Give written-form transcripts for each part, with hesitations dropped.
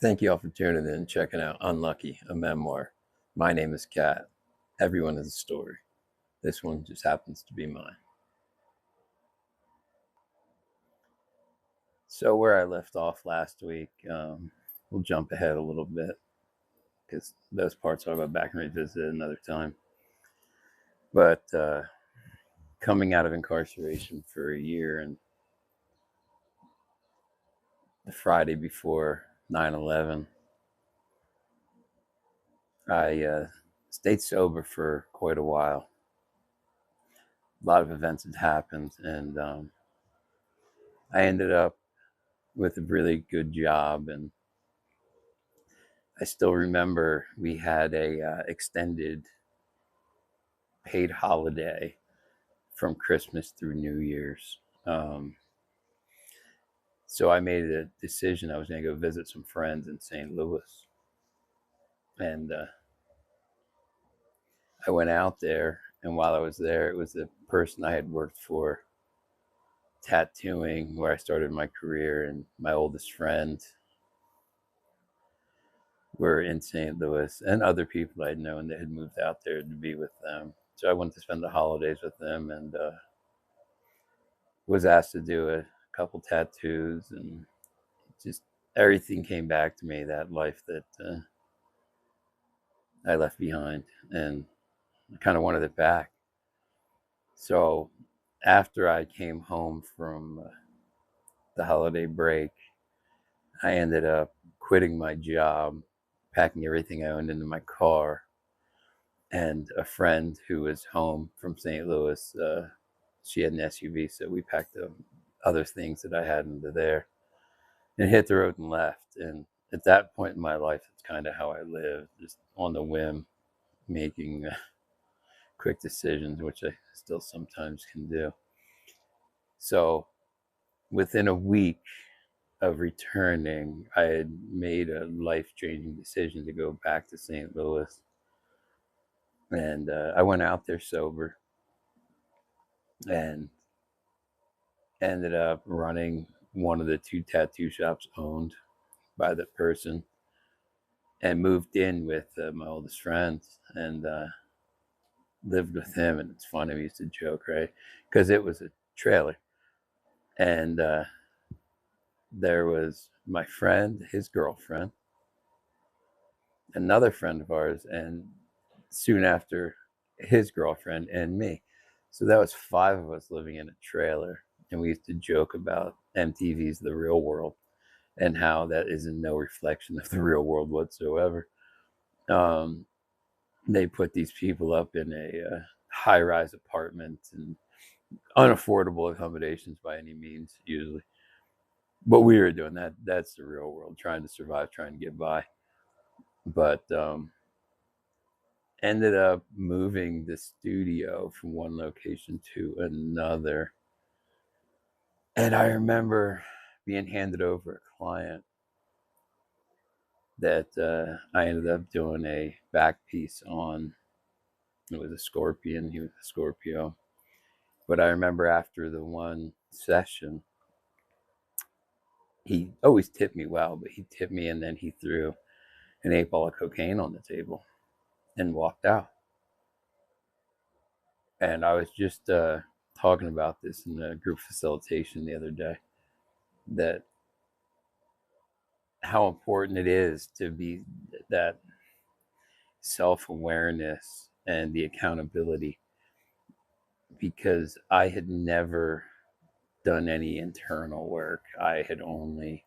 Thank you all for tuning in and checking out Unlucky, a memoir. My name is Kat. Everyone has a story. This one just happens to be mine. So, where I left off last week, we'll jump ahead a little bit because those parts I'll go back and revisit another time. But coming out of incarceration for a year and the Friday before 9/11, I stayed sober for quite a while. A lot of events had happened, and I ended up with a really good job. And I still remember we had a extended paid holiday from Christmas through New Year's. So I made a decision I was going to go visit some friends in St. Louis. And I went out there. And while I was there, it was the person I had worked for tattooing, where I started my career, and my oldest friend were in St. Louis, and other people I'd known that had moved out there to be with them. So I went to spend the holidays with them, and was asked to do a couple tattoos, and just everything came back to me, that life that I left behind, and I kind of wanted it back. So after I came home from the holiday break, I ended up quitting my job, packing everything I owned into my car, and a friend who was home from St. Louis, she had an SUV, so we packed the other things that I had into there and hit the road and left. And at that point in my life, it's kind of how I live, just on the whim, making quick decisions, which I still sometimes can do. So within a week of returning, I had made a life-changing decision to go back to St. Louis. And I went out there sober and ended up running one of the two tattoo shops owned by the person, and moved in with my oldest friend, and lived with him. And it's funny, we used to joke, right? Because it was a trailer. And there was my friend, his girlfriend, another friend of ours, and soon after, his girlfriend and me. So that was five of us living in a trailer. And we used to joke about MTV's The Real World and how that is no reflection of the real world whatsoever. Um, they put these people up in a high-rise apartment and unaffordable accommodations by any means, usually. But we were doing that. That's the real world, trying to survive, trying to get by. But ended up moving the studio from one location to another. And I remember being handed over a client that I ended up doing a back piece on. It was a scorpion. He was a Scorpio. But I remember after the one session, he always tipped me well, but he tipped me and then he threw an 8 ball of cocaine on the table and walked out. And I was just talking about this in the group facilitation the other day, that how important it is to be that self-awareness and the accountability, because I had never done any internal work. I had only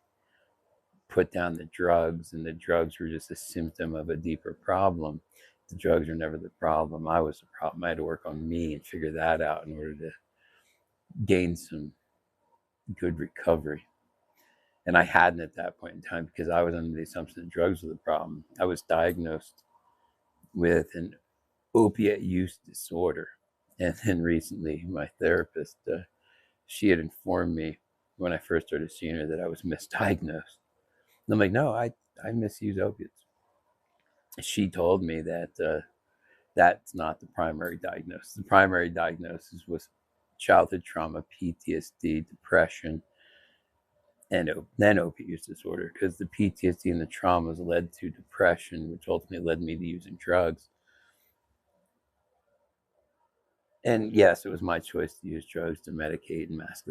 put down the drugs, and the drugs were just a symptom of a deeper problem. The drugs are never the problem. I was the problem. I had to work on me and figure that out in order to gain some good recovery. And I hadn't at that point in time, because I was under the assumption that drugs were the problem. I was diagnosed with an opiate use disorder. And then recently, my therapist, she had informed me when I first started seeing her that I was misdiagnosed. And I'm like, no, I misuse opiates. She told me that that's not the primary diagnosis. The primary diagnosis was childhood trauma, PTSD, depression, and then opiate use disorder, because the PTSD and the traumas led to depression, which ultimately led me to using drugs. And yes, it was my choice to use drugs to medicate and mask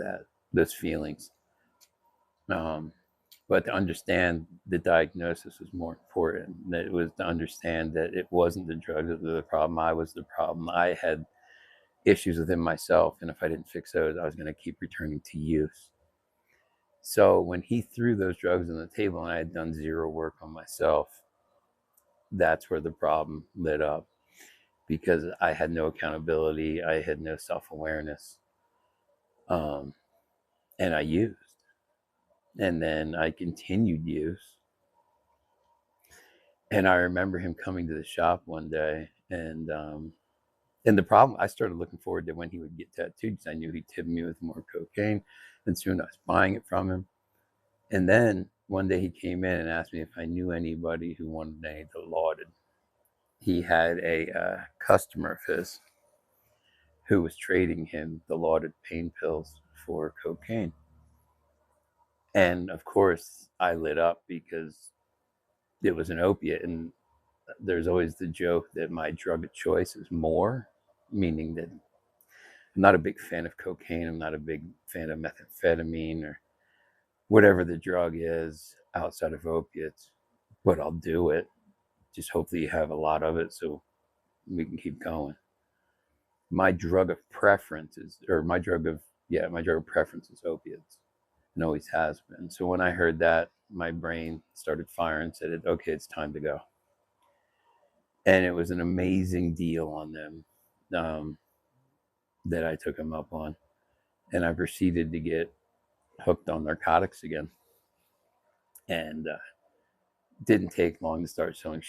those feelings. Um, but to understand the diagnosis was more important. That it was to understand that it wasn't the drugs that were the problem. I was the problem. I had issues within myself, and if I didn't fix those, I was going to keep returning to use. So when he threw those drugs on the table and I had done zero work on myself, that's where the problem lit up, because I had no accountability, I had no self-awareness, um, and I used. And then I continued use. And I remember him coming to the shop one day, and the problem, I started looking forward to when he would get tattooed, because I knew he'd tip me with more cocaine, and soon I was buying it from him. And then one day he came in and asked me if I knew anybody who wanted any Dilaudid. He had a customer of his who was trading him Dilaudid pain pills for cocaine. And of course, I lit up because it was an opiate. And there's always the joke that my drug of choice is more, meaning that I'm not a big fan of cocaine. I'm not a big fan of methamphetamine or whatever the drug is outside of opiates, but I'll do it. Just hopefully you have a lot of it so we can keep going. My drug of preference is, or my drug of preference is opiates, and always has been. So when I heard that, my brain started firing and said, okay, it's time to go. And it was an amazing deal on them, that I took him up on. And I proceeded to get hooked on narcotics again. And didn't take long to start showing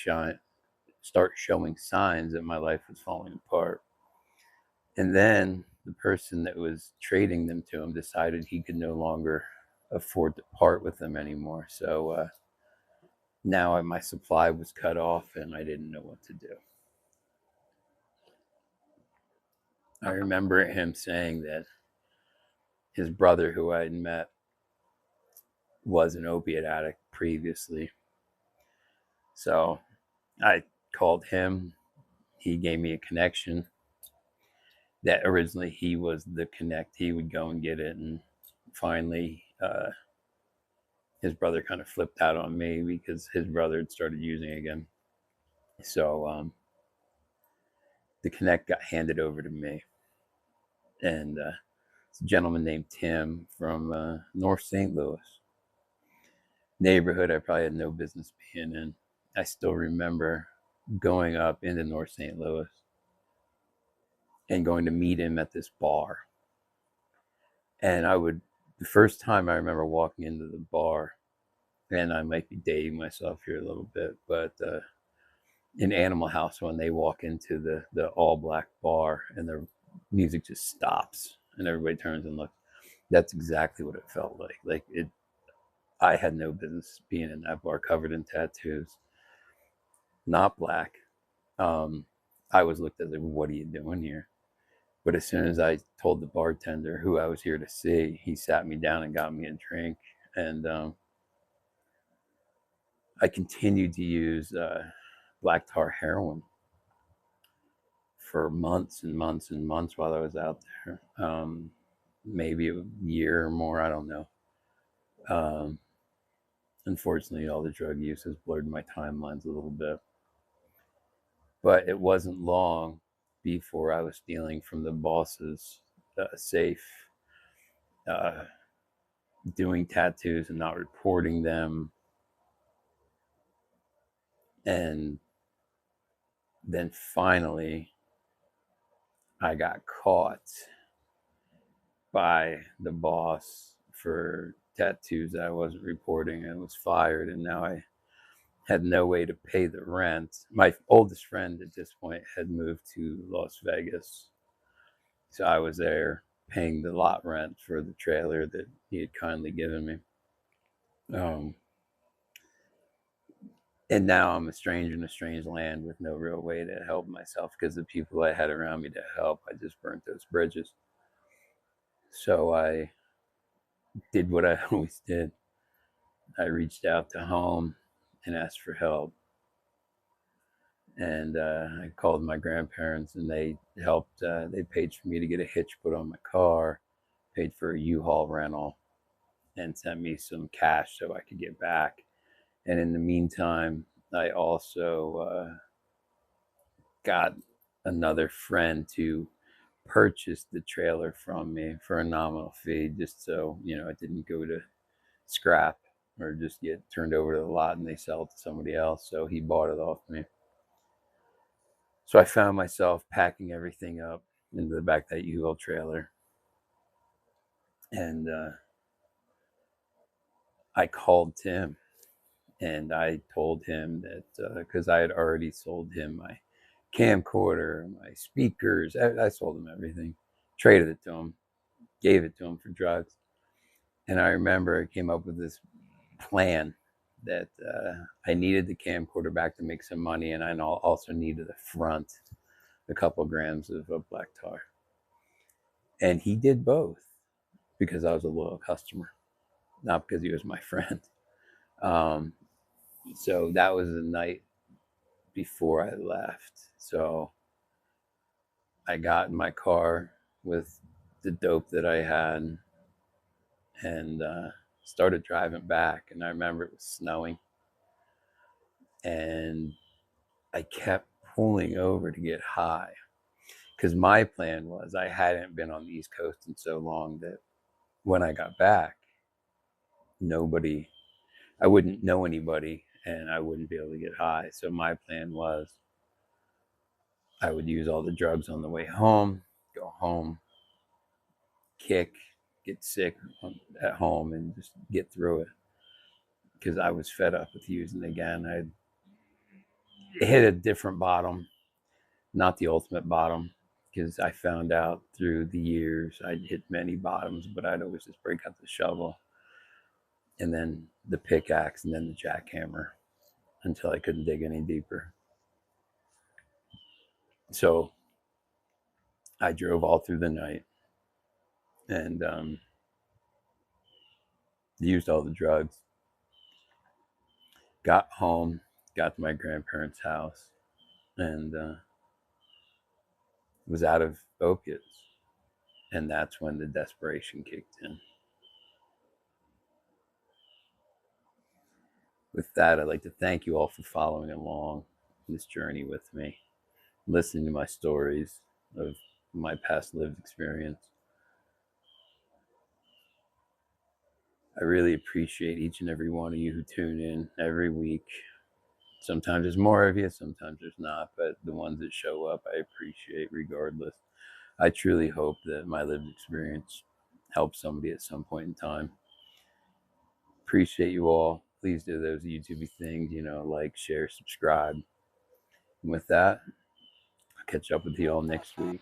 signs that my life was falling apart. And then the person that was trading them to him decided he could no longer afford to part with them anymore. So now my supply was cut off and I didn't know what to do. I remember him saying that his brother, who I had met, was an opiate addict previously. So I called him. He gave me a connection that originally he was the connect. He would go and get it. And finally, his brother kind of flipped out on me because his brother had started using again. So the connect got handed over to me. And it's a gentleman named Tim from North St. Louis. Neighborhood I probably had no business being in. I still remember going up into North St. Louis and going to meet him at this bar. And the first time I remember walking into the bar, and I might be dating myself here a little bit, but in Animal House, when they walk into the all black bar and the music just stops and everybody turns and looks, that's exactly what it felt like. I had no business being in that bar, covered in tattoos, not black. I was looked at like, what are you doing here? But as soon as I told the bartender who I was here to see, he sat me down and got me a drink. And I continued to use black tar heroin for months and months and months while I was out there. Maybe a year or more, I don't know. Unfortunately, all the drug use has blurred my timelines a little bit. But it wasn't long before I was stealing from the boss's safe, uh, doing tattoos and not reporting them. And then finally, I got caught by the boss for tattoos that I wasn't reporting and was fired. And now I had no way to pay the rent. My oldest friend at this point had moved to Las Vegas. So I was there paying the lot rent for the trailer that he had kindly given me. Um, and now I'm a stranger in a strange land with no real way to help myself, because the people I had around me to help, I just burnt those bridges. So I did what I always did. I reached out to home and asked for help. And I called my grandparents, and they helped. They paid for me to get a hitch put on my car, paid for a U-Haul rental, and sent me some cash so I could get back. And in the meantime, I also got another friend to purchase the trailer from me for a nominal fee, just so it didn't go to scrap or just get turned over to the lot and they sell it to somebody else. So he bought it off me. So I found myself packing everything up into the back of that U-Haul trailer, and I called Tim and I told him that because I had already sold him my camcorder, my speakers, I sold him everything, traded it to him, gave it to him for drugs. And I remember I came up with this plan that I needed the camcorder back to make some money, and I also needed a front, a couple grams of black tar. And he did both because I was a loyal customer, not because he was my friend. Um, so that was the night before I left. So I got in my car with the dope that I had and started driving back. And I remember it was snowing, and I kept pulling over to get high because my plan was I hadn't been on the East Coast in so long that when I got back, nobody, I wouldn't know anybody and I wouldn't be able to get high. So my plan was I would use all the drugs on the way home, go home, kick, get sick at home, and just get through it because I was fed up with using it again. I hit a different bottom, not the ultimate bottom, because I found out through the years I'd hit many bottoms, but I'd always just break out the shovel and then the pickaxe and then the jackhammer until I couldn't dig any deeper. So I drove all through the night and used all the drugs. Got home, got to my grandparents' house, and was out of opiates. And that's when the desperation kicked in. With that, I'd like to thank you all for following along this journey with me, listening to my stories of my past lived experience. I really appreciate each and every one of you who tune in every week. Sometimes there's more of you, sometimes there's not, but the ones that show up, I appreciate regardless. I truly hope that my lived experience helps somebody at some point in time. Appreciate you all. Please do those YouTube things, like, share, subscribe. And with that, I'll catch up with you all next week.